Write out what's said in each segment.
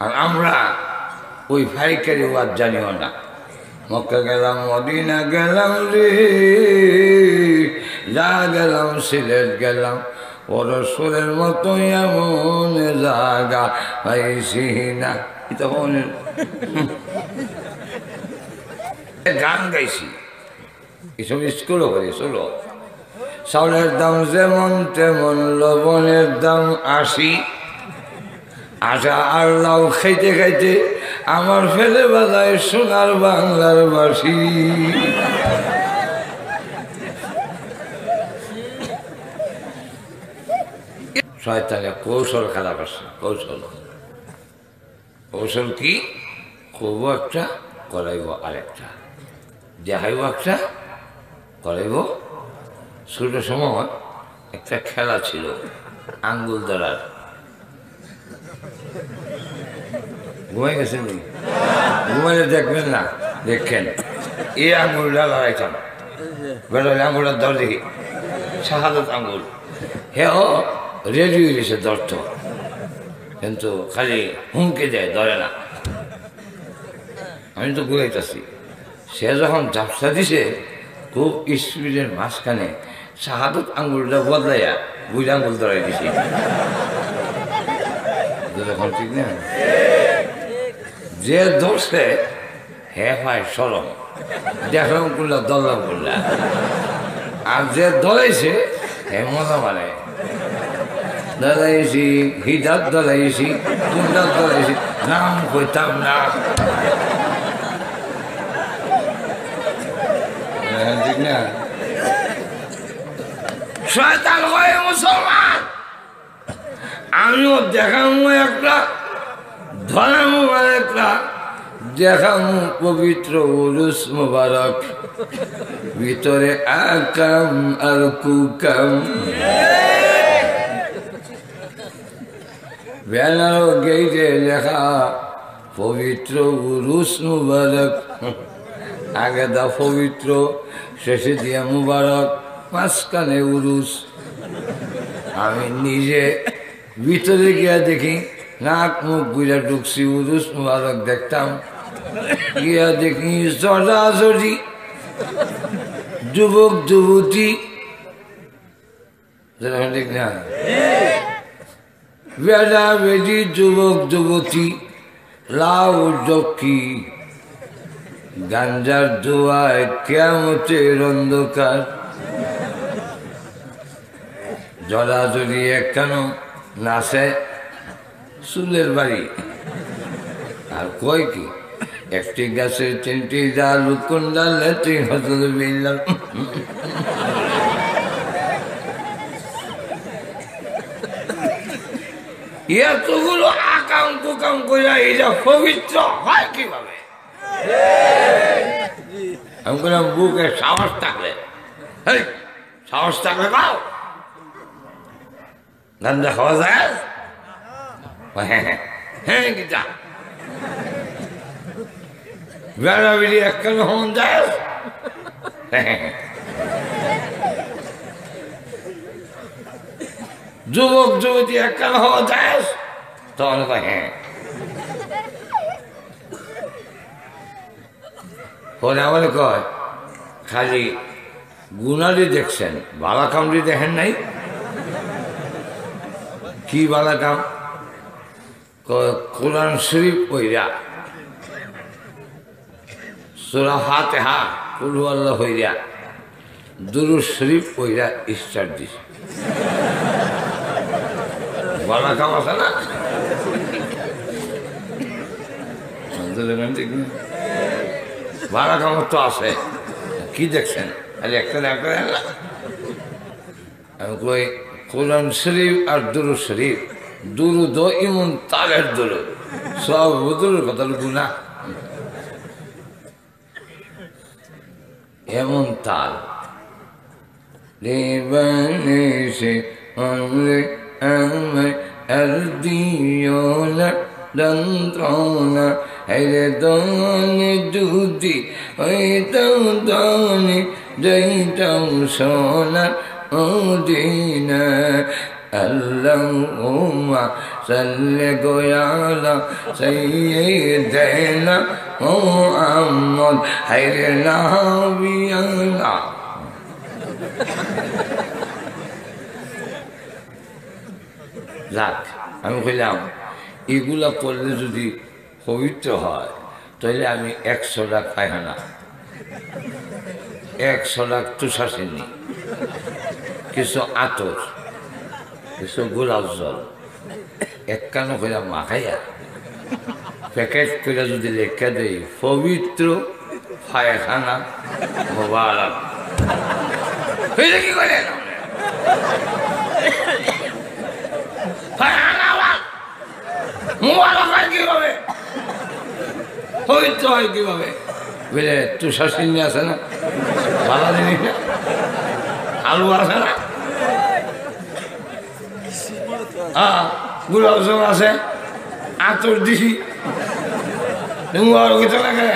আর আমরা ওই ফাইকারি ওয়াজ জানিও না। মক্কা গেলাম, মদিনা গেলাম রে, যা গেলাম সিলেট গেলাম, ও রসুলের মতো এমন জায়গা পাইছি না। তখন গান গাইছি, এসব স্কুলও করি। চলো, চাউলের দাম যেমন তেমন, লবণের দাম ৮০। আশা আর লাউ খাইতে খাইতে আমার ফেলে বাজায় সোনার বাংলার বাসি। শয়তানে কৌশল খেলা করছে। কৌশল কৌশল কি? করব একটা, করাইব আরেকটা, দেখাইব একটা, করাইব। ছোট সময় একটা খেলা ছিল আঙ্গুল ধরার। ঘুমাই গেছেন? ঘুমাইলে দেখবেন না, দেখেন এই আঙ্গুলটা লড়াইতাম, বেরোলে আঙ্গুলটা ধর দেখি, শাহাদত আঙ্গুল। হেও রেডি হয়ে গেছে ধরত, কিন্তু খালি হুমকে দেয়, ধরে না। আমি তো ঘুরাইতেছি, সে যখন ঝাপসা দিছে খুব স্পিডের মাঝখানে শাহাদত আঙ্গুলটা বদলাইয়া বুঝ আঙ্গুল ধরাই দিছি। যখন ঠিক না, যে ধরছে হে ভাই সরম, দেখলাম করলা দরলাম করলা, আর যে দলাইছে হে মজা মানে। দলাইছি, হিদাত দলাইছি, কুন্দাত দলাইছি, নাম কইতাম না। ঠিক না? শয়তান হয় মুসলমান। আমিও দেখামো একটা, ধরামো একটা, দেখামো পবিত্র উরুস মুবারক, ভিতরে আকাম আর কুকাম। ব্যানার গেইটে লেখা পবিত্র উরুস মুবারক। আগে দা পবিত্র, শেষে দিয়া মুবারক, মাঝখানে উরুস। আমি নিজে ভিতরে গিয়া দেখি, নাক মুখ গুলা ঢুকছি, উরুস মুবারক দেখতাম। গিয়া দেখি জড়াজড়ি, যুবক যুবতী, ঠিক না? বেড়া বেড়ি, যুবক যুবতী, লাউ জকি, গাঞ্জার ধোয়ায় কিয়ামতের অন্ধকার। জড়াজড়ি একখানো নাচে চুলের বাড়ি, আর কয় কি একটি গাছের ৩টি ডাল, কোন ডালে ৩০০ বিল্লাল। এতগুলো আকাম কুকাম কইরা এটা পবিত্র হয় কিভাবে? আমি বললাম বুকে সাহস থাকলে, সাহস থাকলে খাও। গান্দা খাওয়া যায়? হ্যাঁ গীতা বেড়া বেড়ি একখানে হন যায়। যুবক যুবতী একখানে হওয়া যায়, তখন হ্যাঁ। পরে আমার কয় খালি গুনারি দেখছেন, বালা কামড়ি দেখেন নাই? কি বালা কাম? কোরআন শরীফ কইরা, সূরা ফাতিহা, কুল হুয়াল্লাহু হইরা, দুরূদ শরীফ কইরা স্টার্ট দিছে। বালা কাম আছে না? বালা কাম তো আছে। কি দেখছেন? আরে একটা একটা আমি কই কোরআন শরীফ আর দুরূদ শরীফ, দুরুদ ইমন তালের দুরুদ, সব দুরুদ কথা গুনাহ। এমন তাল রে বানিয়েছে অনরে আমায় আর দিও না যন্ত্রণা। হেরে দনে যদি হইতাম দনে যাইতাম সোনা মদিনা। اللهم صل على سيدنا محمد خير الأنبياء যাক আমি কইলাম এগুলা করলে যদি পবিত্র হয় তাহলে আমি 100 লাখ পায়খানা 100 লাখ তুষাসিনী কিছু আতর কিছু গোলাপ জল একখানো করে মাখাইয়া প্যাকেট করে যদি লেখা দেই পবিত্র পায়খানা মোবারক কি করে মোবারক হয় কিভাবে পবিত্র হয় কিভাবে বুঝলে তুষাসিনী আছে না ভালো জিনিস না আলু আছে না গোলাপ জল আছে আতর দিছি কিছু লাগে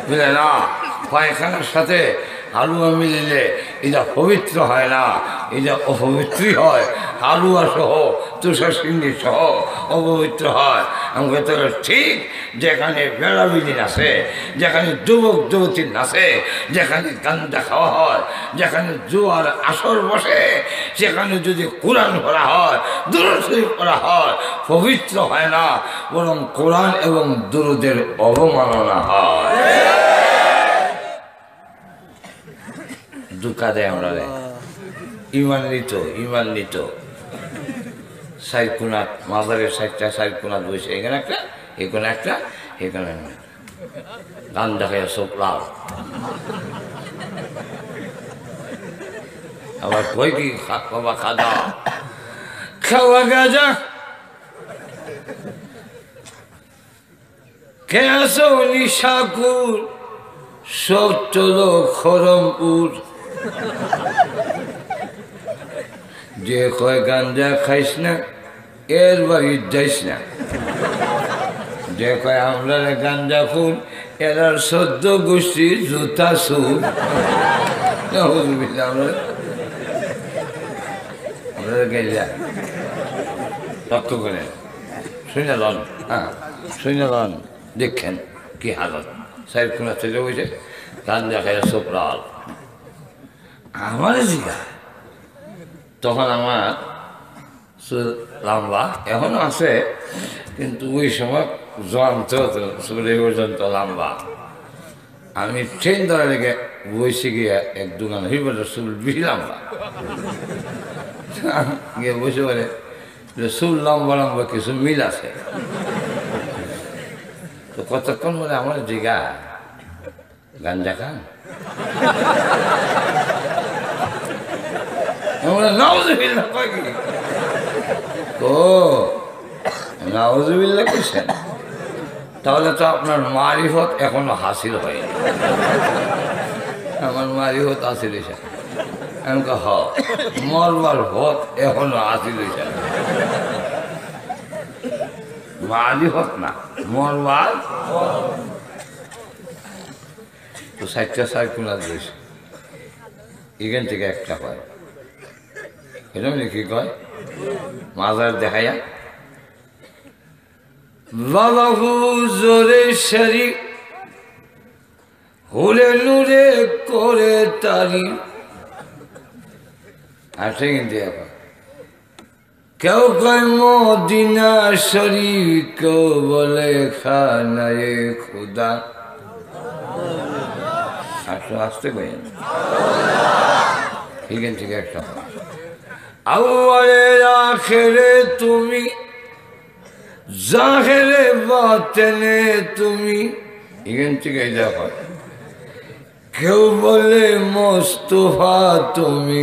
বুঝলে না পায়খানার সাথে হালুয়া মিলিলে এটা পবিত্র হয় না, এটা অপবিত্রই হয়। হালুয়া সহ তুষারসিন্নি সহ অপবিত্র হয়। আমাকে তো ঠিক যেখানে বেড়াবিলি নাচে, যেখানে যুবক যুবতী নাচে, যেখানে গান্দা খাওয়া হয়, যেখানে জুয়ার আসর বসে, সেখানে যদি কোরআন পড়া হয়, দুরূদ শরীফ পড়া হয়, পবিত্র হয় না, বরং কোরআন এবং দুরূদের অবমাননা হয়। দুঃখা দেয় আমরা ইমান নিত সাইকুনাথ মাজারের সাইডটা সাইকুনাথ বসে এখানে একটা এখানে একটা এখানে গান দেখায় সব লাভ। আবার কই কি বাবা খাদা খাওয়া গাজা কে আসো নিশাকুর সব চলো খরমপুর। যে কয় গাঞ্জা খাইস না এর বাড়ি যাইস না, যে কয় আমরা গাঞ্জা খুন এরার 14 গোষ্ঠীর জুতা সুর। আমরা গেলা লক্ষ্য করে শুনে লন, হ্যাঁ শুনে লন, দেখেন কি হালত। সাইড কোনা চলে বসে গাঞ্জা খাইয়া সব লাল। আমার জিগা তখন আমার চুল লম্বা, এখনো আছে কিন্তু ওই সময় জোয়ান তো চুল এই পর্যন্ত লম্বা। আমি ট্রেন ধরে লেগে বসে গিয়ে এক দোকান হইবার চুল বেশি লম্বা গিয়ে বসে বলে চুল লম্বা লম্বা কিছু মিল আছে। তো কতক্ষণ বলে আমার জিগা গাঞ্জা খান, নাউজুবিল্লাহ করছেন, তাহলে তো আপনার মারিফত এখনো হাসিল হয়নি। আমার মারিফত হাসিল হয়েছে, আমি হ মরবার ভত এখনো হাসিল হয়েছে। মারিফত না মরবার তো 60টা সাইকুলার রয়েছে, এখান থেকে একটা হয় এরকম কি কয় মাজার দেখাইয়া বাবা হুজুরে শরীফ হুরে নুরে করে তারি আছে কিন্তু এখন কেউ কয় মদিনা শরীফ, কেউ বলে খানায়ে খুদা। আসতে কইেন এখান থেকে একটা আউয়ালে আখেরে তুমি, জাহেরে বাতেনে তুমি, এখান থেকে দেখো কেউ বলে মোস্তফা তুমি,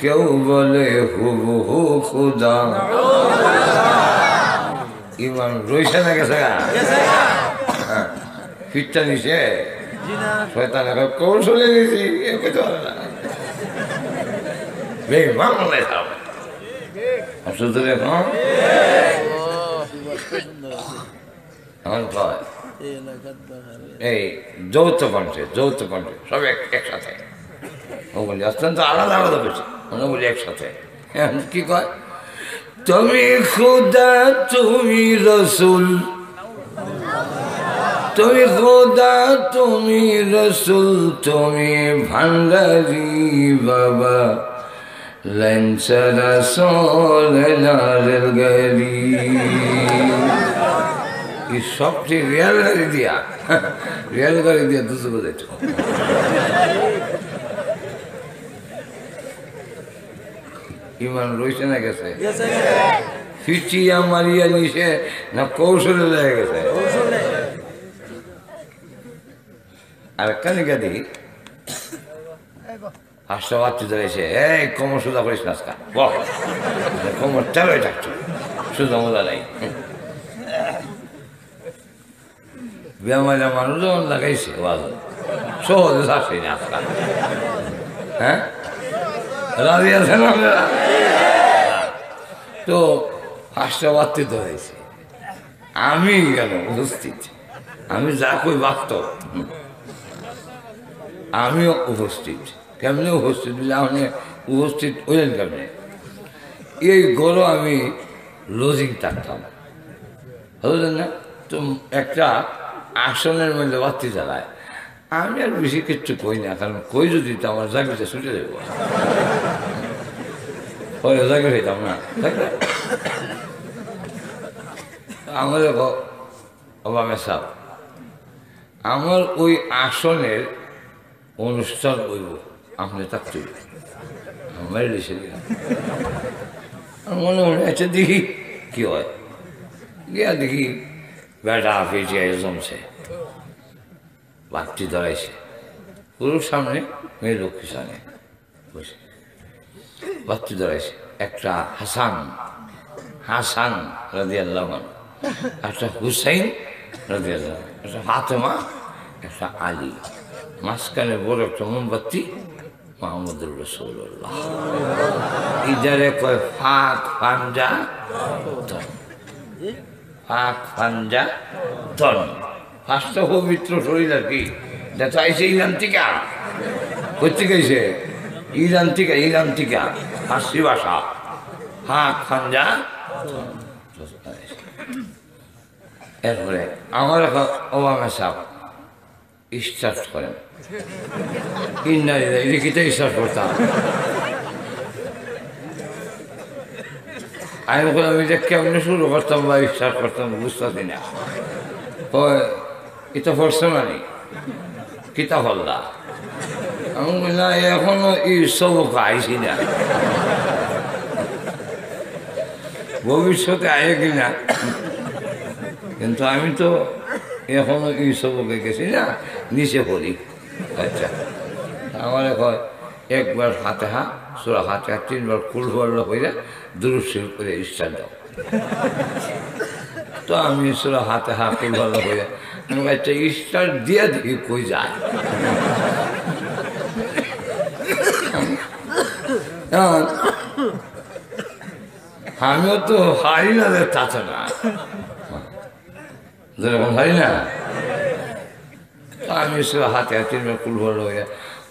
কেউ বলে হুবহু খুদা। ইমান রইছে না গেছে ফিটটা নিছে শয়তান এখন কৌশলে নিছি এই যৌথ কণ্ঠে সব একসাথে, ও বলি অত্যন্ত আলাদা আলাদা করছে, বলি একসাথে। কি কয় তুমি খুদা তুমি রসুল, তুমি খুদা তুমি রসুল, তুমি ভান্ডারি বাবা, লঞ্চরা সোনারের গাড়ি। এই সবটি রেল গাড়ি দিয়া, রেল গাড়ি দিয়া দুশো বোঝাইছ। ইমান রয়েছে না গেছে, ফিচিয়া মারিয়া নিছে না কৌশলে লেগে গেছে। আর কানিকা দেখি হাসটা বাচ্চা ধরেছে, এই কোমর সোজা করিস না আজকা, বল কোমর চালোই থাকছো, সোজা মোজা নাই। বেমারা মানুষ যখন লাগাইছে বাজার সহজে থাকছে না আজকা। হ্যাঁ রাজি আছে না? তো হাসটা বাচ্চা ধরেছে, আমি কেন উপস্থিত, আমি যা কই বাস্তব, আমিও উপস্থিত। কেমনে উপস্থিত বলে আপনি উপস্থিত হইলেন কেমনে? এই গরো আমি লজিং থাকতাম, বুঝলেন না? তো একটা আসনের মধ্যে বাতি জ্বালায়, আমি আর বেশি কিচ্ছু কই না, কারণ কই যদি তো আমার জায়গাটা ছুটে দেবো, পরে জায়গা হইতাম না। আমাদের অবামে সাহ আমার ওই আসনের অনুষ্ঠান হইব, আপনি থাকতে আমার লিখে দিলাম। মনে মনে আছে দেখি কি হয়, গিয়া দেখি বেটা ফিটিয়ে জমছে, বাচ্চি ধরাইছে, পুরুষ সামনে মেয়ে লোক সামনে বসে বাচ্চি ধরাইছে। একটা হাসান, হাসান রাদিয়াল্লাহু আনহু, একটা হুসাইন রাদিয়াল্লাহু আনহু, একটা ফাতেমা, একটা আলী, মাঝখানে বড় একটা মোমবাতি মুহাম্মদুর রাসূলুল্লাহ। ইজারে কয় ফাঁক পাঞ্জা ধন, ফাঁক পাঞ্জা ধন। ফার্স্টটা পবিত্র শরীর আর কি, দেখা আইসে ইরান টিকা, করতে গেছে ইরান টিকা, ইরান টিকা ফার্সি ভাষা, ফাঁক পাঞ্জা। এরপরে আমার এখন ওবামা সাহেব স্টার্ট করেন, লিখিতে স্টার্ট করতাম। আমি বললাম এটা কেমনে শুরু করতাম বা স্টার্ট করতাম বুঝতে না। এটা পড়ছে মানে কিতাব হল্লা, আমি বললাম এখনো এই সবক আইসি না, ভবিষ্যতে আয় কিনা, কিন্তু আমি তো এখনো এই সবকে গেছি না, নিচে পড়ি। আচ্ছা আমার এখন একবার ফাতিহা সূরা ফাতিহা 3 বার কুল হুয়াল্লাহু কইরা দুরূদ শরীফ করে স্টার্ট দাও। তো আমি সূরা ফাতিহা কুল হুয়াল্লাহু কইরা আমি একটা স্টার্ট দিয়া দেখি কই যায়। আমিও তো হারি না, চাচা না যেরকম হারি না, আমি সূরা ফাতিহা 3 বার কুল হুয়াল্লাহু কইরা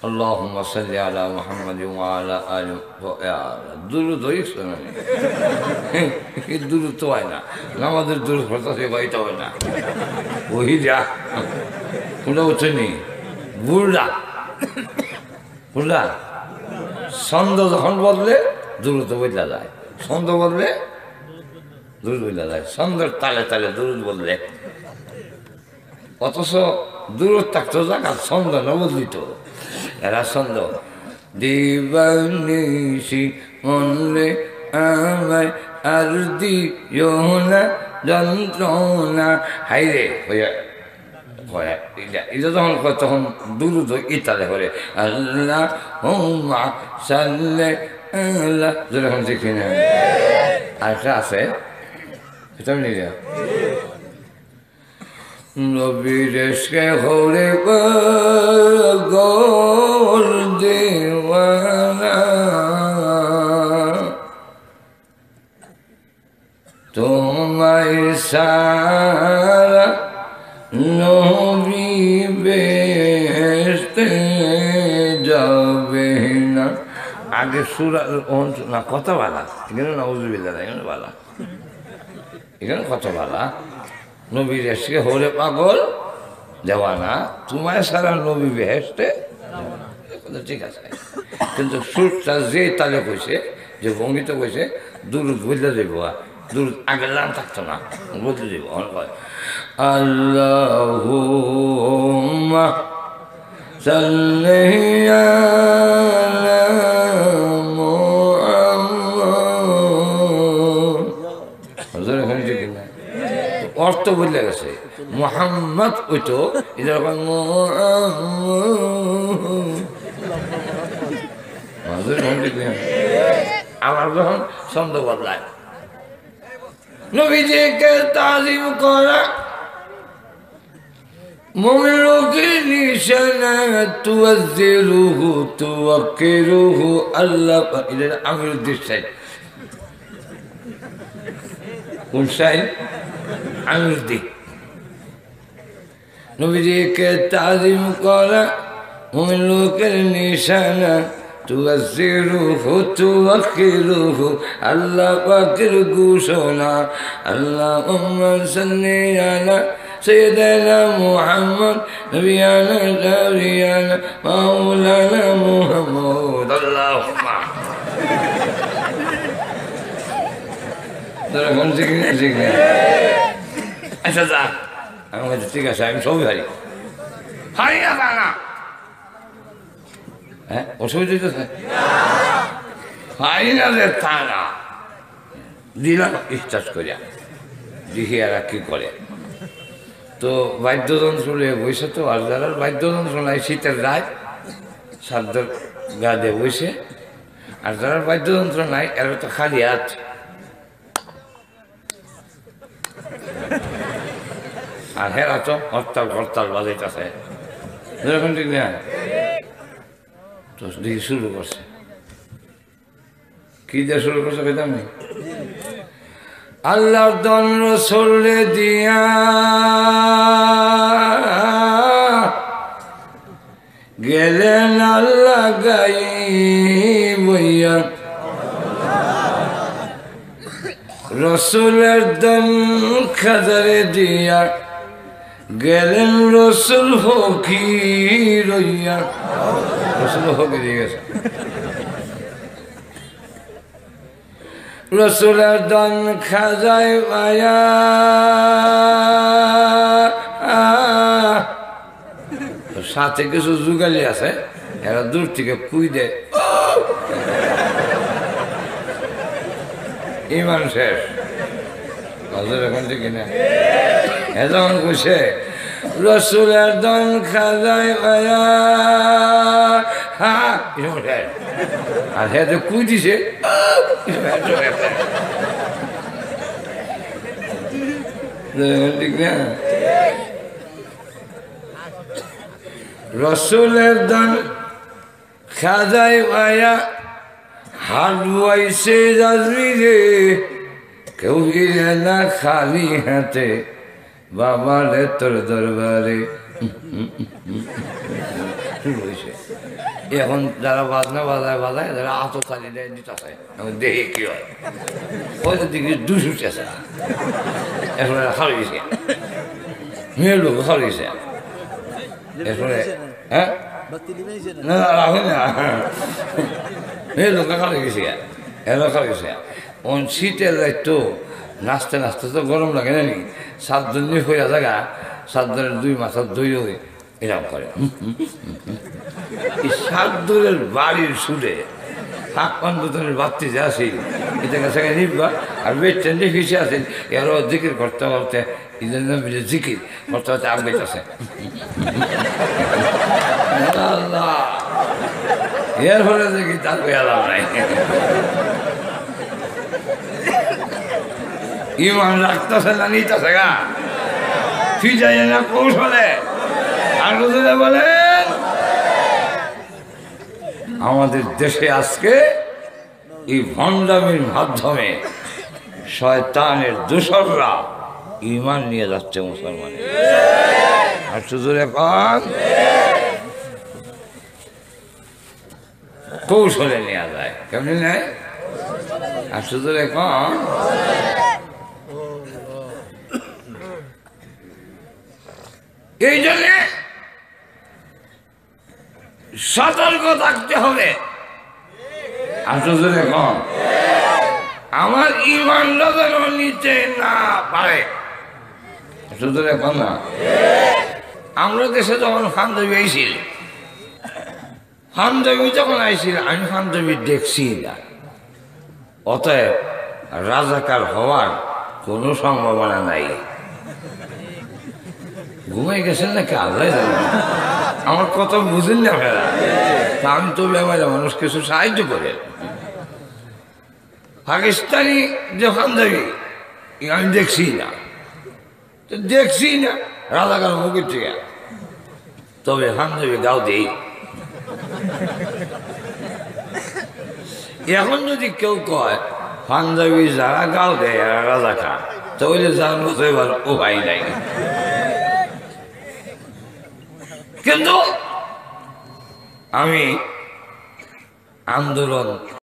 আল্লাহুম্মা সাল্লি আলা মুহাম্মাদিন ওয়া আলা আলি দুরূদ হইছে না, এই দুরূদ তো হয় না, আমাদের দুরূদ পড়তে বাইতে হয় না, ওই যা কোনটা হচ্ছে নি বুড়া বুড়া। ছন্দ যখন বদলে দুরূদ বদলা যায়, ছন্দ বদলে দুরূদ বদলা যায়, ছন্দের তালে তালে দুরূদ বদলে। অথচ দূরত থাকতো জায়গা ছন্দ না বদলিত, এরা ছন্দ দিবানিশি মনরে আমায় আর দিও না যন্ত্রণা, হাইরে এটা যখন তখন দুরূদ ইতালে করে আল্লাহ হুম্মা সাল্লি আলা, যেরকম দেখি না। আরেকটা আছে এটা আমি নিয়ে নবীর ইশকে হরে গোল দেওয়ানা, তোমায় সারা নবী বেহেশতে যাবে না। আগে সুর না কথা বালা এখানে নজরুবিল্লা এখানে বালা এখানে কথা বালা নবীর এসকে হরে পাগল দেওয়ানা তোমায় সারা নবী বেহেস্তে ঠিক আছে কিন্তু সুরটা যে তালে কইছে যে ভঙ্গিতে কইছে দূর বদলে দেব দূর আগের নাম থাকতো না বদলে দেব আল্লাহুম্মা সাল্লি আলা মুহাম্মদ অর্থ বদলে গেছে মুহাম্মদ ওইতো এদের আমার যখন ছন্দ বদলায় নবীজিকে তাজিম করা মুমিনকে নিশানা তুয়াজ্জিরুহু তুওয়াক্কিরুহু আল্লাহ এদের আমির দিশাই কোন সাইড আমির দি নবীজিকে তাজিম করা মুমিনকে নিশানা তুয়াজ্জিরুহু তুওয়াক্কিরুহু আল্লাহ পাকের ঘোষণা আল্লাহুম্মা সাল্লি আলা سيدنا محمد نبينا نبينا مولانا محمد اللهم دركم سيكنا سيكنا أشجع أنا ما تتيجا شايم شو بيهاي هاي يا بانا ها وشو جيت هاي نازل تانا ديلا إستاش كوريا ديهي أراكي كوريا তো বাদ্যযন্ত্র নিয়ে বসে তো আর যারা বাদ্যযন্ত্র নাই শীতের রাত সাদ্দর গা দিয়ে বসে আর যারা বাদ্যযন্ত্র নাই এরা তো খালি হাত আর হেরা তো হরতাল হরতাল বাজাইতেছে এরকম ঠিক না তো দেখি শুরু করছে কি দিয়ে শুরু করছে বেদাম নেই আল্লাহর দন রসুল দিয়া গেলেন আল্লাহ গাই বইয়া রসুলের দন খাজারে দিয়া গেলেন রসুল ফকির হইয়া রসুল ফকির হয়ে গেছে রসুলের দন খাজায় পায়া সাথে কিছু যুগালি আছে এরা দূর থেকে কুই দেয় ইমান শেষ এখন থেকে না এখন কইছে রসুলের দন খাজায় পায়া হ্যাঁ আর হ্যাঁ তো কুই দিছে রসুলের দান খাজায় পায়া হালুয়াইছে রাজমিরে কেউ গিরে না খালি হাতে বাবারে তোর দরবারে শুরু হয়েছে এখন যারা বাজনা বাজায় যারা আততালি দেয় দিতে এখন দেখি কি হয় হয়তো দিকে দুশ উঠেছে এখন খালি গেছে মেয়ের লোক খালি গেছে এরপরে হ্যাঁ না রাখুন না মেয়ের লোক খালি গেছে এরা খালি গেছে ওন শীতের তো নাচতে নাচতে তো গরম লাগে না নি 7 দিন হইয়া জায়গা 7 দিনের 2 মাস দই হয়ে এরকম করে এই 7 দিনের বাড়ির সুরে 5 দিনের বাড়তি যে আছে এটা কাছে নিবা আর বেটেন যে ফিসে আছেন এরও জিকির করতে করতে ঈদের মিলে জিকির করতে করতে আগ বেঁচেছে এর ফলে দেখি তার পেয়ালাম নাই ইমান রাখতেছে না নিতেছে গা ফিজাই না কৌশলে আর বলেন আমাদের দেশে আজকে এই ভণ্ডামির মাধ্যমে শয়তানের দোসররা ইমান নিয়ে যাচ্ছে মুসলমানের আর শুধু এখন কৌশলে নেওয়া যায়, কেমনি নেয়? আর শুধু এখন এই জন্যে সতর্ক থাকতে হবে। আর শুধু এখন আমার ইমানটা যেন নিতে না পারে, শুধু এখন না। আমরা দেশে যখন ফান্দাবি আইছিল, ফান্দাবি যখন আইছিল আমি ফান্দাবি দেখছি না, অতএব রাজাকার হওয়ার কোনো সম্ভাবনা নাই। ঘুমাই গেছেন নাকি আল্লাহ জানে, আমার কথা বুঝেন না ফেরা। তা আমি তো বেমারে মানুষ কিছু সাহায্য করে। পাকিস্তানি যে ফান্দাবি আমি দেখছি না, তো দেখছি না রাজাকার মুখের থেকে, তবে ফান্দাবি গাও দেই। এখন যদি কেউ কয় পাঞ্জাবি যারা গাও দেয় এরা রাজাকার, তাহলে জানবো তো এবার উপায় নাই। কিন্তু আমি আন্দোলন